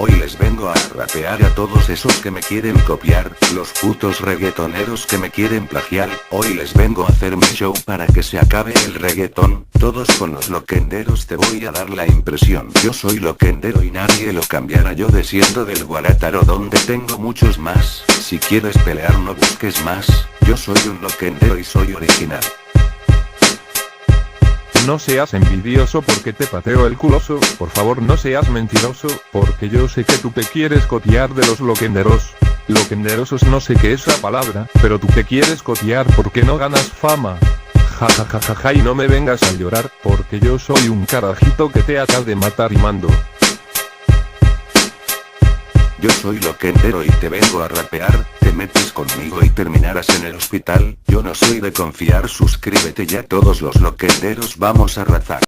Hoy les vengo a rapear a todos esos que me quieren copiar, los putos reggaetoneros que me quieren plagiar. Hoy les vengo a hacer mi show para que se acabe el reggaetón. Todos con los loquenderos te voy a dar la impresión. Yo soy loquendero y nadie lo cambiará. Yo desciendo del Guarátaro donde tengo muchos más. Si quieres pelear no busques más. Yo soy un loquendero y soy original. No seas envidioso porque te pateo el culoso, por favor no seas mentiroso, porque yo sé que tú te quieres copiar de los loquenderos. Loquenderosos no sé qué es esa palabra, pero tú te quieres copiar porque no ganas fama. Ja ja ja ja ja y no me vengas a llorar, porque yo soy un carajito que te acaba de matar rimando. Yo soy loquendero y te vengo a rapear, te metes conmigo y terminarás en el hospital. Yo no soy de confiar, suscríbete ya, todos los loquenderos vamos a razar.